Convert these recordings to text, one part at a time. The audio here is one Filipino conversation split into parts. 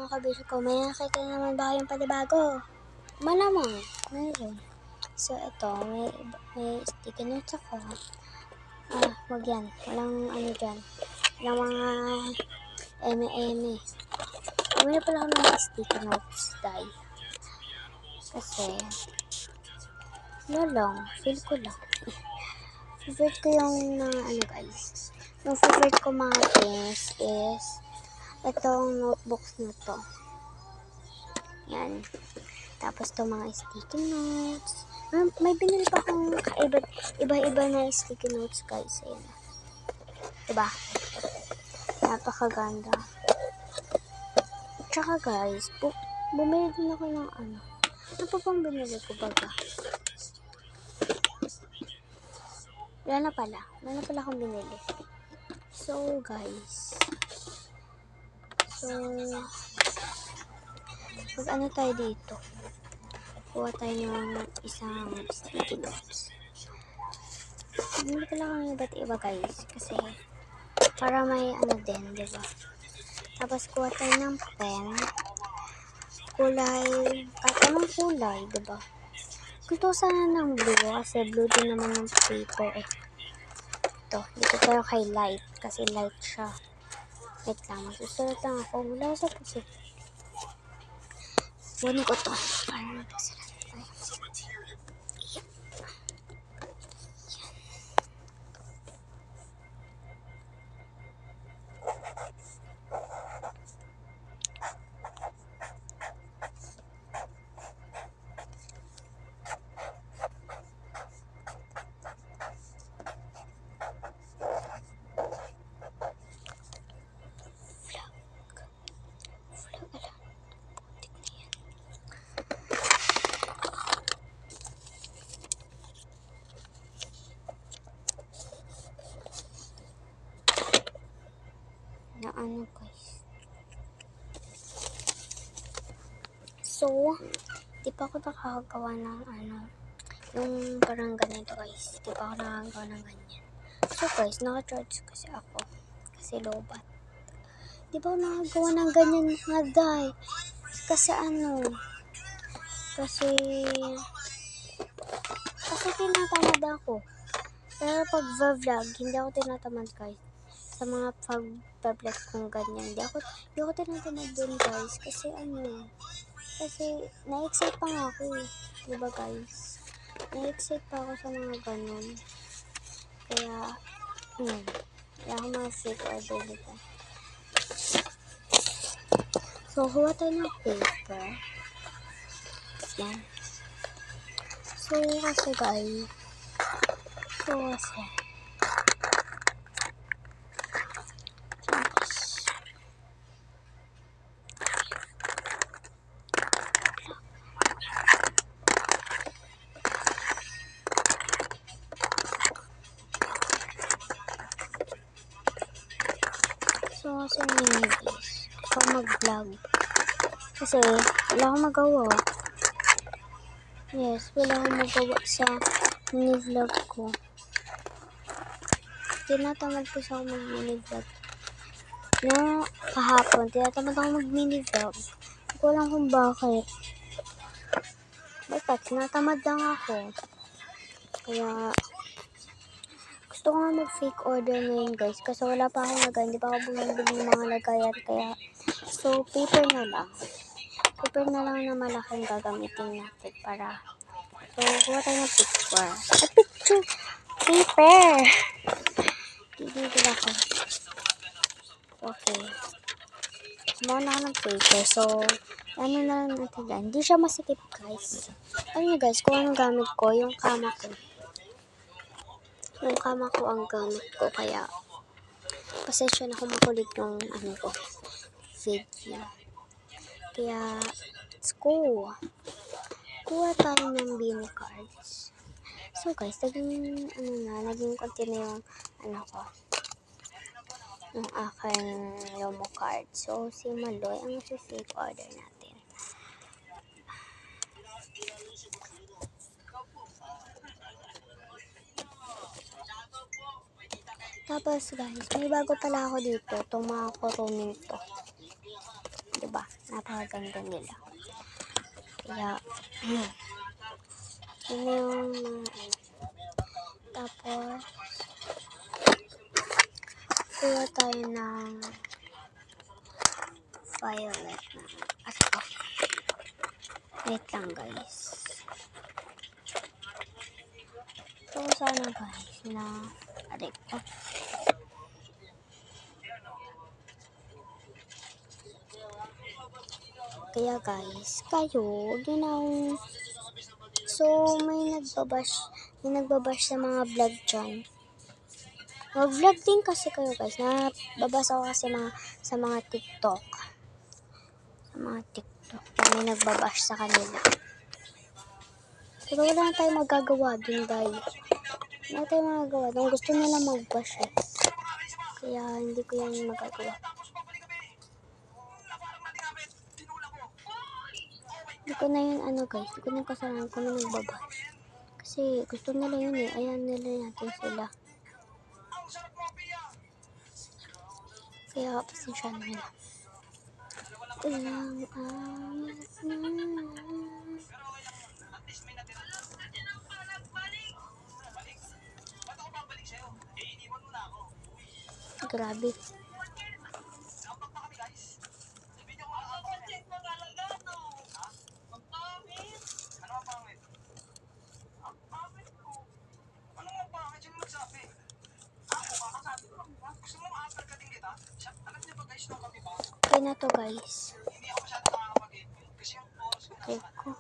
Mga kabisyo ko, may nakita naman ba kayong panibago? Malamang, meron. So, ito, may sticky notes ako. Wag yan. Walang ano dyan. Walang mga eme-eme. Bumili pala ako ng sticky notes, guys. Kasi, lang, feel ko lang. Favorite ko yung ano guys. Yung favorite ko mga things is itong notebooks na to. Yan. Tapos to mga sticky notes. May binili pa akong iba-iba na sticky notes guys. Ayan. Diba? Napakaganda. Tsaka guys, bumili din ako ng ano. Ano pa bang binili ko baga? Wala na pala akong binili. So guys, pag ano tayo dito, kuha tayo ng isang sticky notes. Bumili ko lang ang iba't iba guys, kasi para may ano din, diba? Tapos kuha tayo ng pen, kulay, kahit anong kulay, diba? Gusto ko sana ng blue, kasi blue din naman yung paper eh. Ito, dito tayo kay light, kasi light siya. Wait lang, magsusulat lang ako. Wala sa puso. Bunin ko to. Para magsusulat tayo. Na ano guys. So, di pa ako nakakagawa ng ano, yung parang ganito guys. Di pa ako nakakagawa ng ganyan. So guys, naka-charge kasi ako. Kasi lobat. Di ba ako nakagawa ng ganyan mga day? Kasi ano, kasi tinatamad ako. Pero pag vlog, hindi ako tinatamad guys. Sa mga pag-vlog kong ganyan, hindi ako tinatamad dun guys. Kasi ano, kasi na-excite pa nga ako eh. Diba guys? Na-excite pa ako sa mga ganun. Kaya, kaya ako mga fake order nito. So, huwa tayo ng paper. Yan. So, kasi guys, kasi ako mag-vlog. Kasi, wala akong magawa. Yes, wala akong magawa sa mini-vlog ko. Tinatamad po sa ako mag-mini-vlog. No, kahapon, tinatamad ako mag-mini-vlog. Hindi ko alam kung bakit. Basta, tinatamad lang ako. Kaya, gusto ko nga mag-fake order ngayon guys. Kasi wala pa akong lagay. Hindi pa ako bumibili ng mga lagayan. Kaya, so, paper na lang. Paper na lang na malaking gagamitin natin para, so, kuha tayo ng picture. Picture! Paper! Dito ako. Okay. Kumuha na ako ng paper. So, ano na lang natin dyan. Hindi siya masikip guys. Ano guys, kung anong gamit ko, yung kama ko. Yung kama ko ang gamit ko. Kaya, pasensya na kung makulit yung ano ko, video. Kaya, let's go. Kuha tayo ng BIN cards. So guys, naging konti na yung yung aking Yomo card. So, si Maloy ang fake order natin. Tapos guys, may bago pala ako dito. Itong mga kuruming to. Diba? Napakaganda nila. Kaya, yun na yung tapos, kuha tayo ng violet na. At ito. Wait lang guys. Ito sana guys na adik ko. Kaya guys, kayo, huwag yun ang... So, may nagbabash sa mga vlog dyan. Mag-vlog din kasi kayo guys. Nababasa ko kasi sa mga TikTok. Sa mga TikTok. May nagbabash sa kanila. Pero wala na tayo magagawa dun guys. Wala na tayo magagawa. Kung gusto nila mag-bash eh. Kaya hindi ko yan magagawa. Hindi ko na yun guys. Hindi ko na kasalanan kung may nagbabash. Kasi gusto nila yun eh. Ayan nila natin sila. Kaya pasensya na nila. Ulang awit na. Grabe. Okay na to guys. Okay ko.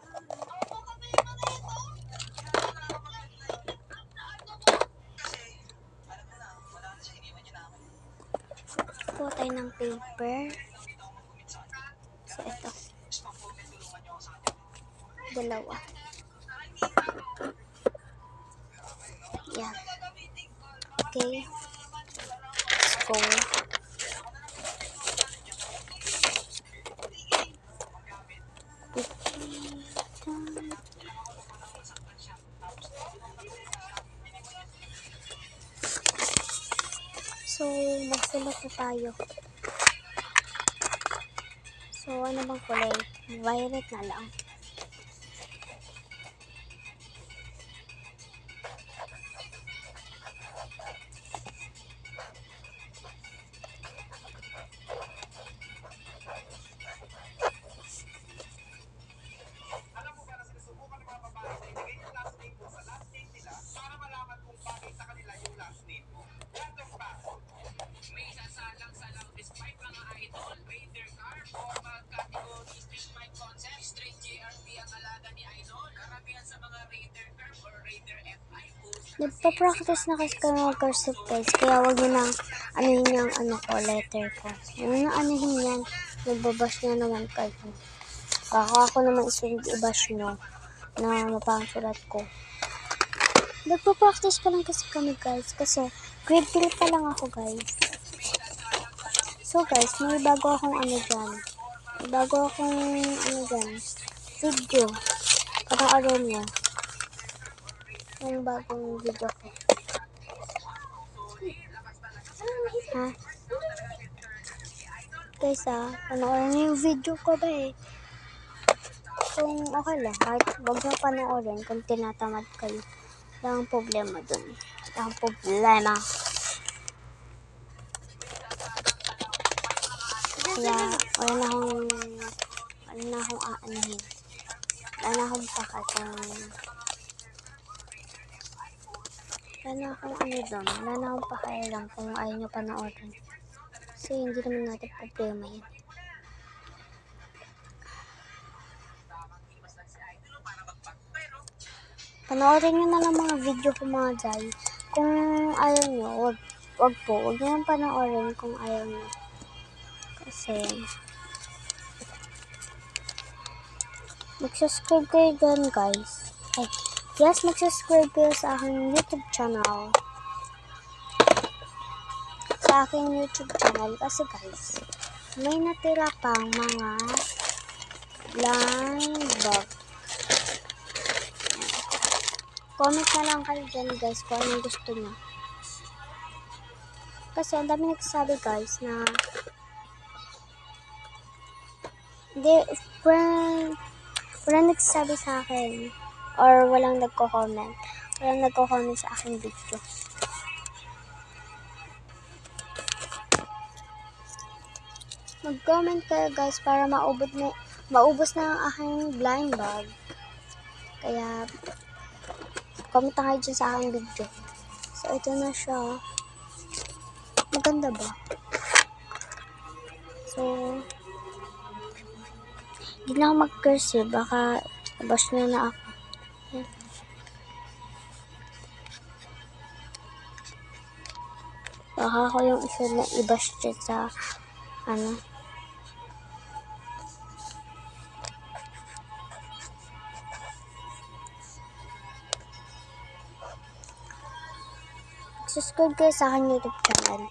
Kuha tayo ng paper. So ito. Dalawa. Yan. Okay. Let's go. So, magsulat na tayo. So, ano bang kulay? Violet na lang. Nagpa-practice na kasi kami mag-cursive guys, kaya wag nyo na anuhin yung letter ko. Yung anuhin yan, nagbabash na naman kayo. Baka ako naman i-bash nyo na mapangsulat ko. Nagpa-practice pa lang kasi kami guys, kasi grade 3 pa lang ako guys. So guys, may bago akong dyan. May bago akong dyan, video. Panoorin nyo. Yung bagong video ko. Ha? Guys panoorin niyo yung video ko ba eh. Kung okay lang, kahit wag nyo panoorin kung tinatamad kayo. Wala ang problema dun. Wala ang problema. Kaya wala na akong aanuhin. Wala na akong pakatang. Wala na akong doon. Wala na akong pakialam kung ayaw nyo panoorin. Kasi hindi naman natin problema yan. Panoorin nyo na lang mga video ko mga jay. Kung ayaw nyo, wag po. Wag nyo lang panoorin kung ayaw nyo. Kasi mag-subscribe kayo dyan guys. Ay, yes, mag-subscribe kayo sa aking YouTube channel. Sa aking YouTube channel kasi guys, may natira pang mga blind bag. Comment na lang kayo dyan guys kung anong gusto nyo. Kasi ang dami nagsasabi guys na Hindi, walang nagsasabi sa akin. Or walang nagko-comment. Walang nagko-comment sa aking video. Mag-comment kayo guys para maubos na ang aking blind bag. Kaya, comment na kayo dyan sa aking video. So, ito na siya. Maganda ba? So, hindi na ako mag-curse eh. Baka, bash na ako. Yan. Baka ako yung isa na i-bash dyan sa, ano. Subscribe kayo sa aking YouTube channel.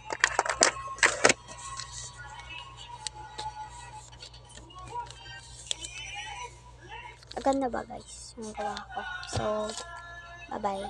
Maganda ba guys yung gawa ko? So, bye-bye.